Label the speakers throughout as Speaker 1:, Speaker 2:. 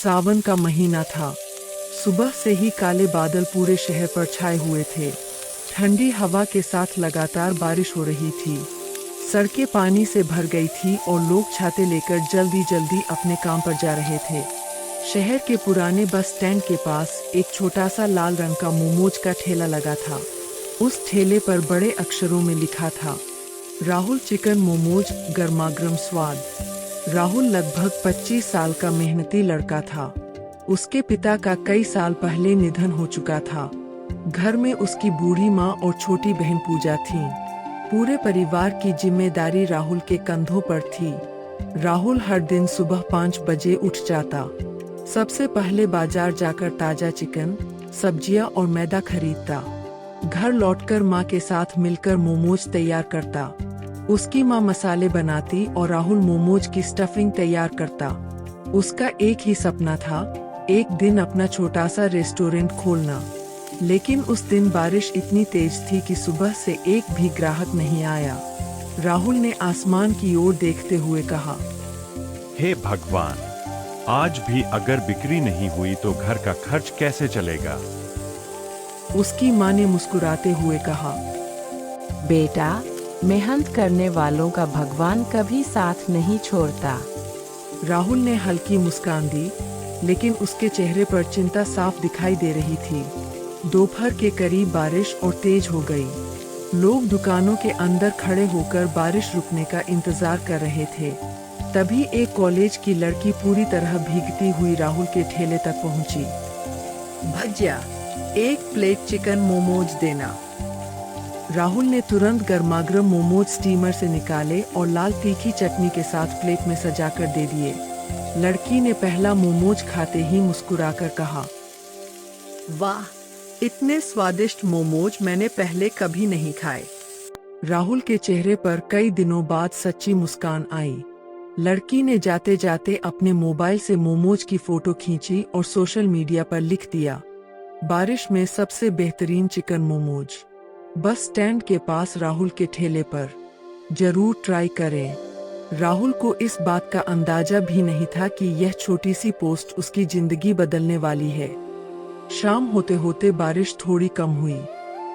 Speaker 1: सावन का महीना था। सुबह से ही काले बादल पूरे शहर पर छाए हुए थे। ठंडी हवा के साथ लगातार बारिश हो रही थी। सड़कें पानी से भर गई थी और लोग छाते लेकर जल्दी जल्दी अपने काम पर जा रहे थे। शहर के पुराने बस स्टैंड के पास एक छोटा सा लाल रंग का मोमोज का ठेला लगा था। उस ठेले पर बड़े अक्षरों में लिखा था, राहुल चिकन मोमोज, गर्मागर्म स्वाद। राहुल लगभग 25 साल का मेहनती लड़का था। उसके पिता का कई साल पहले निधन हो चुका था। घर में उसकी बूढ़ी माँ और छोटी बहन पूजा थीं। पूरे परिवार की जिम्मेदारी राहुल के कंधों पर थी। राहुल हर दिन सुबह 5 बजे उठ जाता। सबसे पहले बाजार जाकर ताजा चिकन, सब्जियां और मैदा खरीदता। घर लौटकर माँ के साथ मिलकर मोमोज तैयार करता। उसकी माँ मसाले बनाती और राहुल मोमोज की स्टफिंग तैयार करता। उसका एक ही सपना था, एक दिन अपना छोटा सा रेस्टोरेंट खोलना। लेकिन उस दिन बारिश इतनी तेज थी कि सुबह से एक भी ग्राहक नहीं आया। राहुल ने आसमान की ओर देखते हुए कहा,
Speaker 2: हे भगवान, आज भी अगर बिक्री नहीं हुई तो घर का खर्च कैसे चलेगा।
Speaker 1: उसकी माँ ने मुस्कुराते हुए कहा,
Speaker 3: बेटा, मेहनत करने वालों का भगवान कभी साथ नहीं छोड़ता।
Speaker 1: राहुल ने हल्की मुस्कान दी, लेकिन उसके चेहरे पर चिंता साफ दिखाई दे रही थी। दोपहर के करीब बारिश और तेज हो गई। लोग दुकानों के अंदर खड़े होकर बारिश रुकने का इंतजार कर रहे थे। तभी एक कॉलेज की लड़की पूरी तरह भीगती हुई राहुल के ठेले तक पहुंची। भैया, एक प्लेट चिकन मोमोज देना। राहुल ने तुरंत गर्मागर्म मोमोज स्टीमर से निकाले और लाल तीखी चटनी के साथ प्लेट में सजाकर दे दिए। लड़की ने पहला मोमोज खाते ही मुस्कुराकर कहा, वाह, इतने स्वादिष्ट मोमोज मैंने पहले कभी नहीं खाए। राहुल के चेहरे पर कई दिनों बाद सच्ची मुस्कान आई। लड़की ने जाते जाते अपने मोबाइल से मोमोज की फोटो खींची और सोशल मीडिया पर लिख दिया, बारिश में सबसे बेहतरीन चिकन मोमोज। बस स्टैंड के पास राहुल के ठेले पर, जरूर ट्राई करें। राहुल को इस बात का अंदाजा भी नहीं था कि यह छोटी सी पोस्ट उसकी जिंदगी बदलने वाली है। शाम होते होते बारिश थोड़ी कम हुई।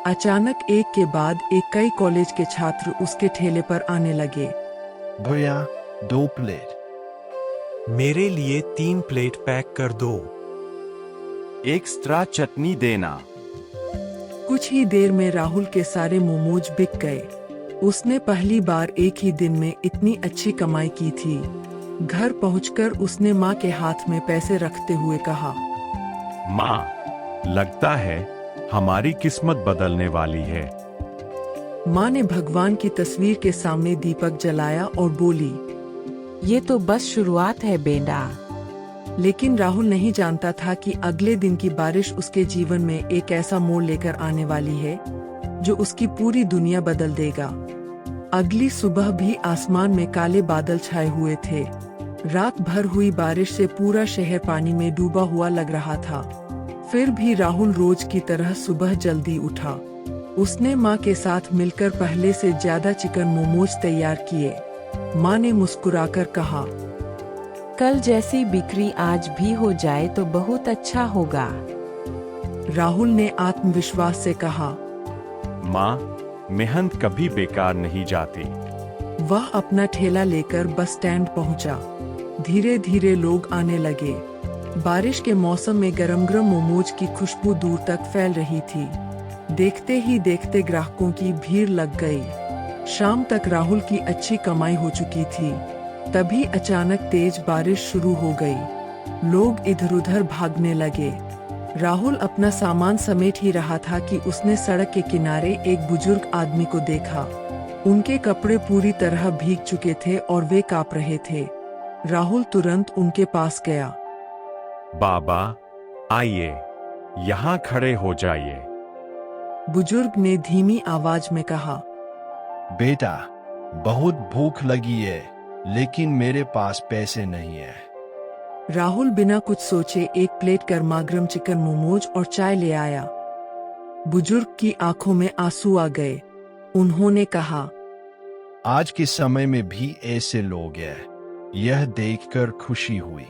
Speaker 1: अचानक एक के बाद एक कई कॉलेज के छात्र उसके ठेले पर आने लगे।
Speaker 4: भैया, 2 प्लेट।
Speaker 5: मेरे लिए 3 प्लेट पैक कर दो।
Speaker 2: एक्स्ट्रा चटनी देना।
Speaker 1: कुछ ही देर में राहुल के सारे मोमोज बिक गए। उसने पहली बार एक ही दिन में इतनी अच्छी कमाई की थी। घर पहुंचकर उसने माँ के हाथ में पैसे रखते हुए कहा,
Speaker 2: माँ, लगता है हमारी किस्मत बदलने वाली है।
Speaker 1: माँ ने भगवान की तस्वीर के सामने दीपक जलाया और बोली,
Speaker 3: ये तो बस शुरुआत है बेटा।
Speaker 1: लेकिन राहुल नहीं जानता था कि अगले दिन की बारिश उसके जीवन में एक ऐसा मोड़ लेकर आने वाली है जो उसकी पूरी दुनिया बदल देगा। अगली सुबह भी आसमान में काले बादल छाए हुए थे। रात भर हुई बारिश से पूरा शहर पानी में डूबा हुआ लग रहा था। फिर भी राहुल रोज की तरह सुबह जल्दी उठा। उसने माँ के साथ मिलकर पहले से ज्यादा चिकन मोमोज तैयार किए। माँ ने मुस्कुराकर कहा,
Speaker 3: कल जैसी बिक्री आज भी हो जाए तो बहुत अच्छा होगा।
Speaker 1: राहुल ने आत्मविश्वास से कहा,
Speaker 2: माँ, मेहनत कभी बेकार नहीं जाती।
Speaker 1: वह अपना ठेला लेकर बस स्टैंड पहुंचा। धीरे धीरे लोग आने लगे। बारिश के मौसम में गरम गरम मोमोज की खुशबू दूर तक फैल रही थी। देखते ही देखते ग्राहकों की भीड़ लग गई। शाम तक राहुल की अच्छी कमाई हो चुकी थी। तभी अचानक तेज बारिश शुरू हो गई। लोग इधर उधर भागने लगे। राहुल अपना सामान समेट ही रहा था कि उसने सड़क के किनारे एक बुजुर्ग आदमी को देखा। उनके कपड़े पूरी तरह भीग चुके थे और वे कांप रहे थे। राहुल तुरंत उनके पास गया।
Speaker 2: बाबा, आइए, यहाँ खड़े हो जाइए।
Speaker 1: बुजुर्ग ने धीमी आवाज में कहा,
Speaker 4: बेटा, बहुत भूख लगी है, लेकिन मेरे पास पैसे नहीं है।
Speaker 1: राहुल बिना कुछ सोचे एक प्लेट गर्मागर्म चिकन मोमोज और चाय ले आया। बुजुर्ग की आंखों में आंसू आ गए। उन्होंने कहा,
Speaker 4: आज के समय में भी ऐसे लोग हैं। यह देखकर खुशी हुई।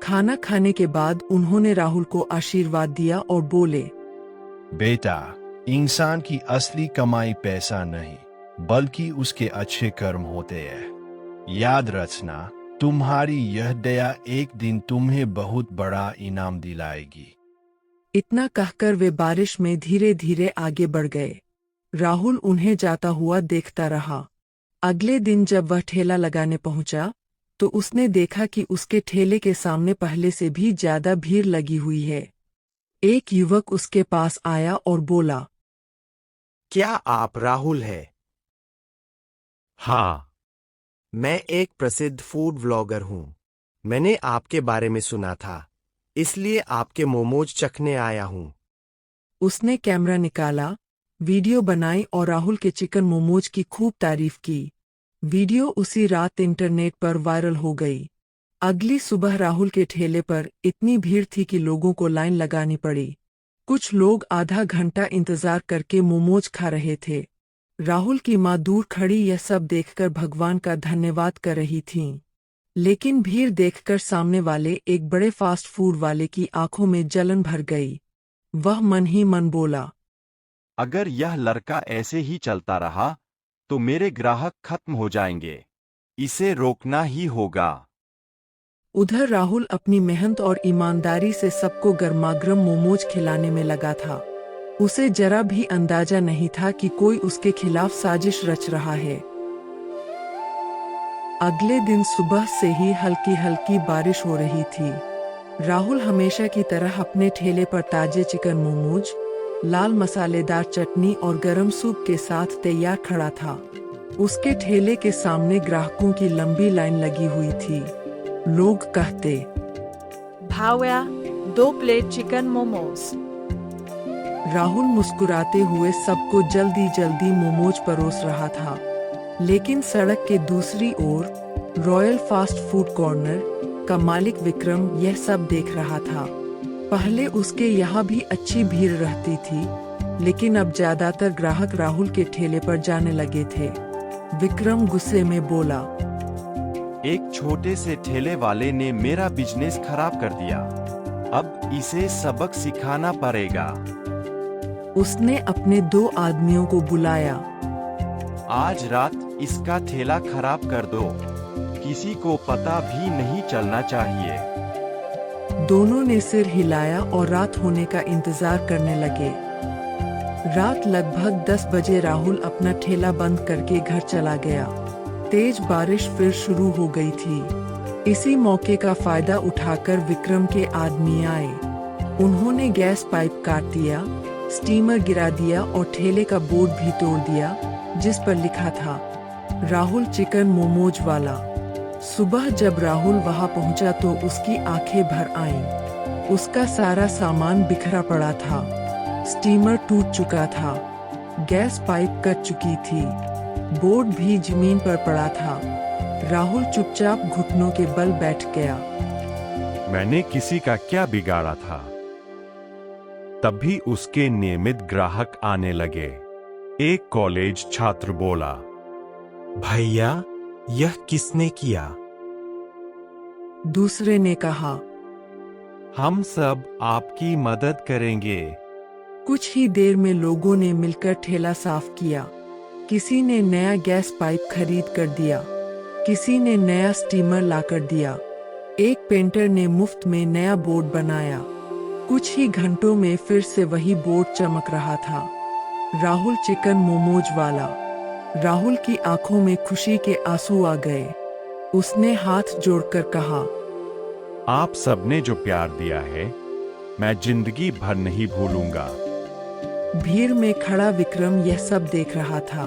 Speaker 1: खाना खाने के बाद उन्होंने राहुल को आशीर्वाद दिया और बोले,
Speaker 4: बेटा, इंसान की असली कमाई पैसा नहीं बल्कि उसके अच्छे कर्म होते हैं। याद रखना, तुम्हारी यह दया एक दिन तुम्हें बहुत बड़ा इनाम दिलाएगी।
Speaker 1: इतना कहकर वे बारिश में धीरे धीरे आगे बढ़ गए। राहुल उन्हें जाता हुआ देखता रहा। अगले दिन जब वह ठेला लगाने पहुंचा तो उसने देखा कि उसके ठेले के सामने पहले से भी ज्यादा भीड़ लगी हुई है। एक युवक उसके पास आया और बोला,
Speaker 6: क्या आप राहुल है?
Speaker 2: हाँ,
Speaker 6: मैं एक प्रसिद्ध फूड व्लॉगर हूं। मैंने आपके बारे में सुना था, इसलिए आपके मोमोज चखने आया हूं।
Speaker 1: उसने कैमरा निकाला, वीडियो बनाई और राहुल के चिकन मोमोज की खूब तारीफ की। वीडियो उसी रात इंटरनेट पर वायरल हो गई। अगली सुबह राहुल के ठेले पर इतनी भीड़ थी कि लोगों को लाइन लगानी पड़ी। कुछ लोग आधा घंटा इंतजार करके मोमोज खा रहे थे। राहुल की माँ दूर खड़ी यह सब देखकर भगवान का धन्यवाद कर रही थीं। लेकिन भीड़ देखकर सामने वाले एक बड़े फास्ट फूड वाले की आंखों में जलन भर गई। वह मन ही मन बोला,
Speaker 2: अगर यह लड़का ऐसे ही चलता रहा तो मेरे ग्राहक खत्म हो जाएंगे। इसे रोकना ही होगा।
Speaker 1: उधर राहुल अपनी मेहनत और ईमानदारी से सबको गर्मागर्म मोमोज खिलाने में लगा था। उसे जरा भी अंदाजा नहीं था कि कोई उसके खिलाफ साजिश रच रहा है। अगले दिन सुबह से ही हल्की हल्की बारिश हो रही थी। राहुल हमेशा की तरह अपने ठेले पर ताजे चिकन मोमोज, लाल मसालेदार चटनी और गरम सूप के साथ तैयार खड़ा था। उसके ठेले के सामने ग्राहकों की लंबी लाइन लगी हुई थी। लोग कहते,
Speaker 7: भाव्या, 2 प्लेट चिकन मोमोज।
Speaker 1: राहुल मुस्कुराते हुए सबको जल्दी जल्दी मोमोज परोस रहा था। लेकिन सड़क के दूसरी ओर रॉयल फास्ट फूड कॉर्नर का मालिक विक्रम यह सब देख रहा था। पहले उसके यहाँ भी अच्छी भीड़ रहती थी, लेकिन अब ज्यादातर ग्राहक राहुल के ठेले पर जाने लगे थे। विक्रम गुस्से में बोला,
Speaker 2: एक छोटे से ठेले वाले ने मेरा बिजनेस खराब कर दिया। अब इसे सबक सिखाना पड़ेगा।
Speaker 1: उसने अपने 2 आदमियों को बुलाया।
Speaker 2: आज रात इसका ठेला खराब कर दो। किसी को पता भी नहीं चलना चाहिए।
Speaker 1: दोनों ने सिर हिलाया और रात होने का इंतजार करने लगे। रात लगभग 10 बजे राहुल अपना ठेला बंद करके घर चला गया। तेज बारिश फिर शुरू हो गई थी। इसी मौके का फायदा उठाकर विक्रम के आदमी आए। उन्होंने गैस पाइप काट दिया, स्टीमर गिरा दिया और ठेले का बोर्ड भी तोड़ दिया जिस पर लिखा था, राहुल चिकन मोमोज वाला। सुबह जब राहुल वहां पहुंचा तो उसकी आंखें भर आईं। उसका सारा सामान बिखरा पड़ा था। स्टीमर टूट चुका था, गैस पाइप कट चुकी थी, बोर्ड भी जमीन पर पड़ा था। राहुल चुपचाप घुटनों के बल बैठ गया।
Speaker 2: मैंने किसी का क्या बिगाड़ा था? तभी उसके नियमित ग्राहक आने लगे। एक कॉलेज छात्र बोला,
Speaker 5: भैया, यह किसने किया?
Speaker 1: दूसरे ने कहा,
Speaker 2: हम सब आपकी मदद करेंगे।
Speaker 1: कुछ ही देर में लोगों ने मिलकर ठेला साफ किया। किसी ने नया गैस पाइप खरीद कर दिया, किसी ने नया स्टीमर लाकर दिया, एक पेंटर ने मुफ्त में नया बोर्ड बनाया। कुछ ही घंटों में फिर से वही बोर्ड चमक रहा था, राहुल चिकन मोमोज वाला। राहुल की आंखों में खुशी के आंसू आ गए। उसने हाथ जोड़कर कहा,
Speaker 2: आप सबने जो प्यार दिया है, मैं जिंदगी भर नहीं भूलूंगा।
Speaker 1: भीड़ में खड़ा विक्रम यह सब देख रहा था।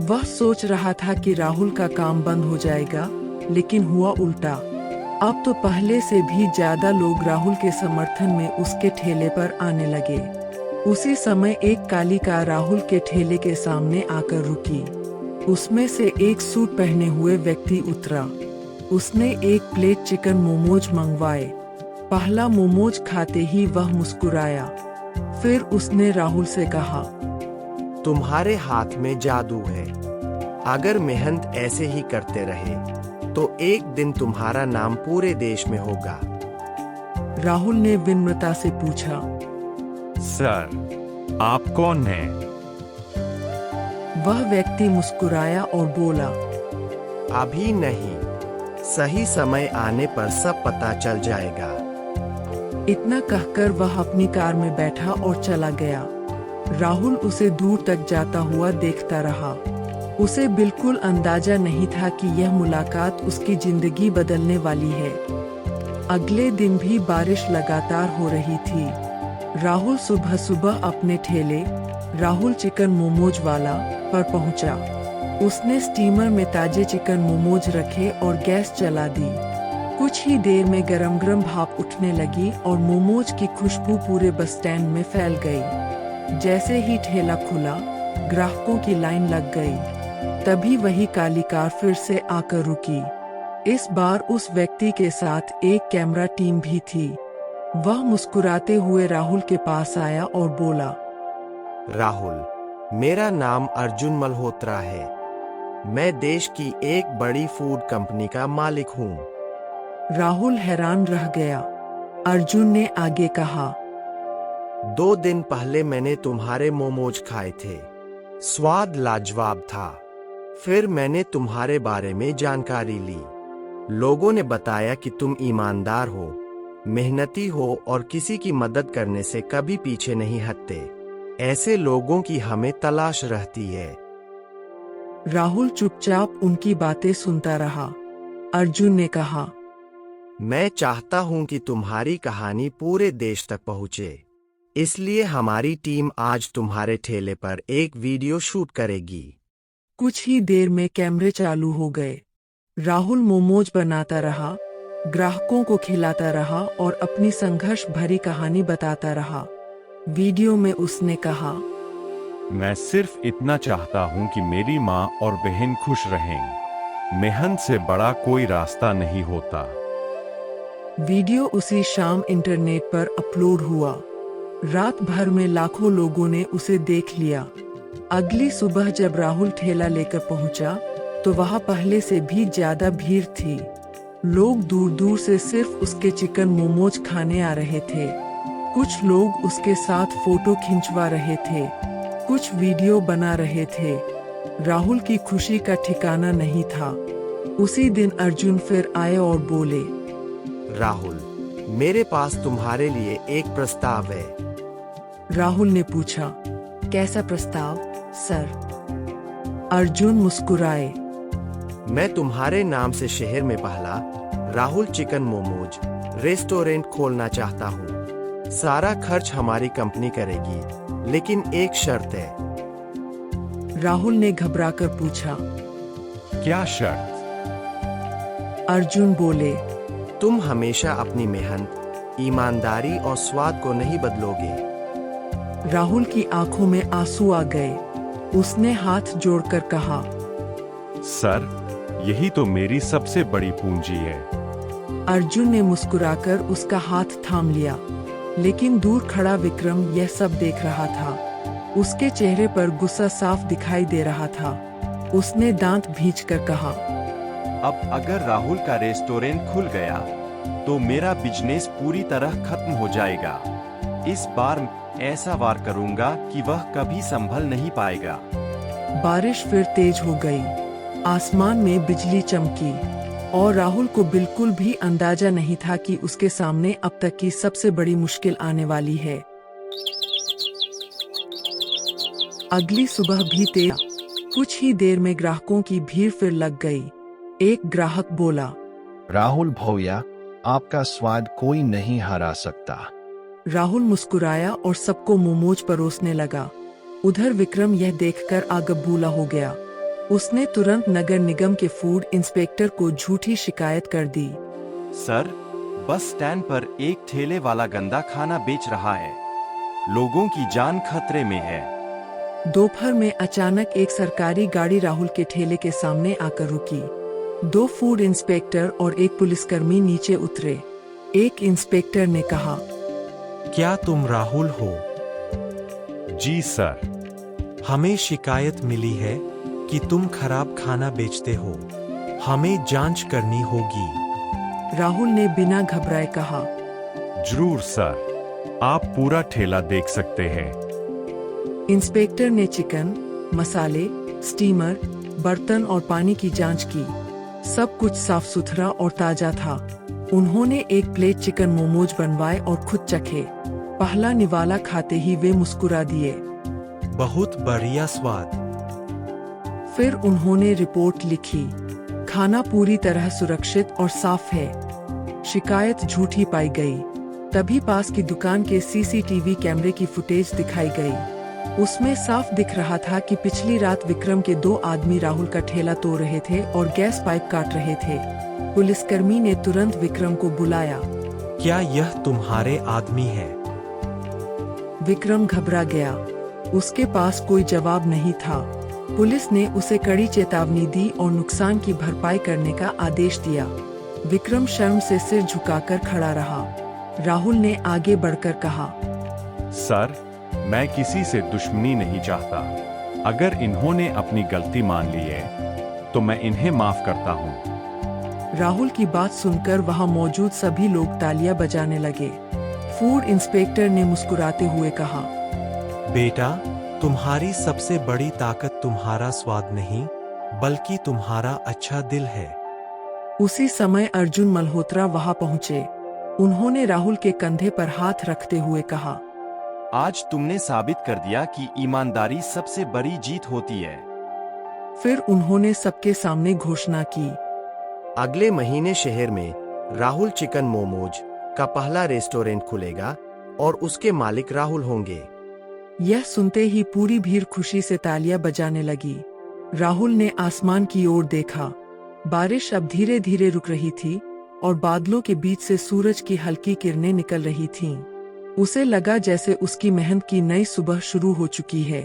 Speaker 1: वह सोच रहा था कि राहुल का काम बंद हो जाएगा, लेकिन हुआ उल्टा। अब तो पहले से भी ज्यादा लोग राहुल के समर्थन में उसके ठेले पर आने लगे। उसी समय एक काली कार राहुल के ठेले के सामने आकर रुकी। उसमें से एक सूट पहने हुए व्यक्ति उतरा। उसने एक प्लेट चिकन मोमोज मंगवाए। पहला मोमोज खाते ही वह मुस्कुराया। फिर उसने राहुल से कहा,
Speaker 6: तुम्हारे हाथ में जादू है। अगर मेहनत ऐसे ही करते रहे तो एक दिन तुम्हारा नाम पूरे देश में होगा।
Speaker 1: राहुल ने विनम्रता से पूछा।
Speaker 2: सर, आप कौन हैं?
Speaker 1: वह व्यक्ति मुस्कुराया और बोला,
Speaker 6: अभी नहीं, सही समय आने पर सब पता चल जाएगा।
Speaker 1: इतना कहकर वह अपनी कार में बैठा और चला गया। राहुल उसे दूर तक जाता हुआ देखता रहा। उसे बिल्कुल अंदाजा नहीं था कि यह मुलाकात उसकी जिंदगी बदलने वाली है। अगले दिन भी बारिश लगातार हो रही थी। राहुल सुबह सुबह अपने ठेले राहुल चिकन मोमोज वाला पर पहुंचा। उसने स्टीमर में ताजे चिकन मोमोज रखे और गैस चला दी। कुछ ही देर में गरम गरम भाप उठने लगी और मोमोज की खुशबू पूरे बस स्टैंड में फैल गई। जैसे ही ठेला खुला, ग्राहकों की लाइन लग गई। तभी वही काली कार फिर से आकर रुकी। इस बार उस व्यक्ति के साथ एक कैमरा टीम भी थी। वह मुस्कुराते हुए राहुल के पास आया और बोला,
Speaker 6: राहुल, मेरा नाम अर्जुन मल्होत्रा है। मैं देश की एक बड़ी फूड कंपनी का मालिक हूँ।
Speaker 1: राहुल हैरान रह गया। अर्जुन ने आगे कहा,
Speaker 6: 2 दिन पहले मैंने तुम्हारे मोमोज खाए थे। स्वाद लाजवाब था। फिर मैंने तुम्हारे बारे में जानकारी ली। लोगों ने बताया कि तुम ईमानदार हो, मेहनती हो और किसी की मदद करने से कभी पीछे नहीं हटते। ऐसे लोगों की हमें तलाश रहती है।
Speaker 1: राहुल चुपचाप उनकी बातें सुनता रहा। अर्जुन ने कहा,
Speaker 6: मैं चाहता हूं कि तुम्हारी कहानी पूरे देश तक पहुंचे। इसलिए हमारी टीम आज तुम्हारे ठेले पर एक वीडियो शूट करेगी।
Speaker 1: कुछ ही देर में कैमरे चालू हो गए। राहुल मोमोज बनाता रहा, ग्राहकों को खिलाता रहा और अपनी संघर्ष भरी कहानी बताता रहा। वीडियो में उसने कहा,
Speaker 2: मैं सिर्फ इतना चाहता हूं कि मेरी माँ और बहन खुश रहें। मेहनत से बड़ा कोई रास्ता नहीं होता।
Speaker 1: वीडियो उसी शाम इंटरनेट पर अपलोड हुआ। रात भर में लाखों लोगों ने उसे देख लिया। अगली सुबह जब राहुल ठेला लेकर पहुंचा, तो वहां पहले से भी ज्यादा भीड़ थी। लोग दूर दूर से सिर्फ उसके चिकन मोमोज खाने आ रहे थे। कुछ लोग उसके साथ फोटो खिंचवा रहे थे, कुछ वीडियो बना रहे थे। राहुल की खुशी का ठिकाना नहीं था। उसी दिन अर्जुन फिर आए और बोले,
Speaker 6: राहुल, मेरे पास तुम्हारे लिए एक प्रस्ताव है।
Speaker 1: राहुल ने पूछा, कैसा प्रस्ताव, सर? अर्जुन मुस्कुराए।
Speaker 6: मैं तुम्हारे नाम से शहर में पहला राहुल चिकन मोमोज रेस्टोरेंट खोलना चाहता हूँ। सारा खर्च हमारी कंपनी करेगी, लेकिन एक शर्त है।
Speaker 1: राहुल ने घबराकर पूछा,
Speaker 2: क्या शर्त?
Speaker 1: अर्जुन बोले,
Speaker 6: तुम हमेशा अपनी मेहनत, ईमानदारी और स्वाद को नहीं बदलोगे।
Speaker 1: राहुल की आंखों में आंसू आ गए। उसने हाथ जोड़कर कहा,
Speaker 2: सर, यही तो मेरी सबसे बड़ी पूंजी है।
Speaker 1: अर्जुन ने मुस्कुराकर उसका हाथ थाम लिया। लेकिन दूर खड़ा विक्रम यह सब देख रहा था। उसके चेहरे पर गुस्सा साफ दिखाई दे रहा था। उसने दांत भींचकर कहा,
Speaker 8: अब अगर राहुल का रेस्टोरेंट खुल गया तो मेरा बिजनेस पूरी तरह खत्म हो जाएगा। इस बार ऐसा वार करूंगा कि वह कभी संभल नहीं पाएगा।
Speaker 1: बारिश फिर तेज हो गई। आसमान में बिजली चमकी और राहुल को बिल्कुल भी अंदाजा नहीं था कि उसके सामने अब तक की सबसे बड़ी मुश्किल आने वाली है। अगली सुबह भी तेज। कुछ ही देर में ग्राहकों की भीड़ फिर लग गई। एक ग्राहक बोला,
Speaker 4: राहुल भैया, आपका स्वाद कोई नहीं हरा सकता।
Speaker 1: राहुल मुस्कुराया और सबको मोमोज परोसने लगा। उधर विक्रम यह देखकर आगबूला हो गया। उसने तुरंत नगर निगम के फूड इंस्पेक्टर को झूठी शिकायत कर दी।
Speaker 8: सर, बस स्टैंड पर एक ठेले वाला गंदा खाना बेच रहा है। लोगों की जान खतरे में है।
Speaker 1: दोपहर में अचानक एक सरकारी गाड़ी राहुल के ठेले के सामने आकर रुकी। 2 फूड इंस्पेक्टर और एक पुलिसकर्मी नीचे उतरे। एक इंस्पेक्टर ने कहा,
Speaker 5: क्या तुम राहुल हो?
Speaker 2: जी सर।
Speaker 5: हमें शिकायत मिली है कि तुम खराब खाना बेचते हो। हमें जांच करनी होगी।
Speaker 1: राहुल ने बिना घबराए कहा,
Speaker 2: जरूर सर, आप पूरा ठेला देख सकते हैं।
Speaker 1: इंस्पेक्टर ने चिकन, मसाले, स्टीमर, बर्तन और पानी की जांच की। सब कुछ साफ सुथरा और ताजा था। उन्होंने एक प्लेट चिकन मोमोज बनवाए और खुद चखे। पहला निवाला खाते ही वे मुस्कुरा दिए।
Speaker 5: बहुत बढ़िया स्वाद।
Speaker 1: फिर उन्होंने रिपोर्ट लिखी। खाना पूरी तरह सुरक्षित और साफ है। शिकायत झूठी पाई गई। तभी पास की दुकान के सीसीटीवी कैमरे की फुटेज दिखाई गई। उसमें साफ दिख रहा था कि पिछली रात विक्रम के 2 आदमी राहुल का ठेला तोड़ रहे थे और गैस पाइप काट रहे थे। पुलिसकर्मी ने तुरंत विक्रम को बुलाया।
Speaker 5: क्या यह तुम्हारे आदमी है?
Speaker 1: विक्रम घबरा गया। उसके पास कोई जवाब नहीं था। पुलिस ने उसे कड़ी चेतावनी दी और नुकसान की भरपाई करने का आदेश दिया। विक्रम शर्म से सिर झुकाकर खड़ा रहा। राहुल ने आगे बढ़कर कहा,
Speaker 2: सर, मैं किसी से दुश्मनी नहीं चाहता। अगर इन्होंने अपनी गलती मान ली है तो मैं इन्हें माफ करता हूँ।
Speaker 1: राहुल की बात सुनकर वहां मौजूद सभी लोग तालियां बजाने लगे। फूड इंस्पेक्टर ने मुस्कुराते हुए कहा,
Speaker 5: बेटा, तुम्हारी सबसे बड़ी ताकत तुम्हारा स्वाद नहीं, बल्कि तुम्हारा अच्छा दिल है।
Speaker 1: उसी समय अर्जुन मल्होत्रा वहां पहुंचे। उन्होंने राहुल के कंधे पर हाथ रखते हुए कहा,
Speaker 8: आज तुमने साबित कर दिया कि ईमानदारी सबसे बड़ी जीत होती है।
Speaker 1: फिर उन्होंने सबके सामने घोषणा की,
Speaker 6: अगले महीने शहर में राहुल चिकन मोमोज का पहला रेस्टोरेंट खुलेगा और उसके मालिक राहुल होंगे।
Speaker 1: यह सुनते ही पूरी भीड़ खुशी से तालियां बजाने लगी। राहुल ने आसमान की ओर देखा। बारिश अब धीरे धीरे रुक रही थी और बादलों के बीच से सूरज की हल्की किरणें निकल रही थीं। उसे लगा जैसे उसकी मेहनत की नई सुबह शुरू हो चुकी है।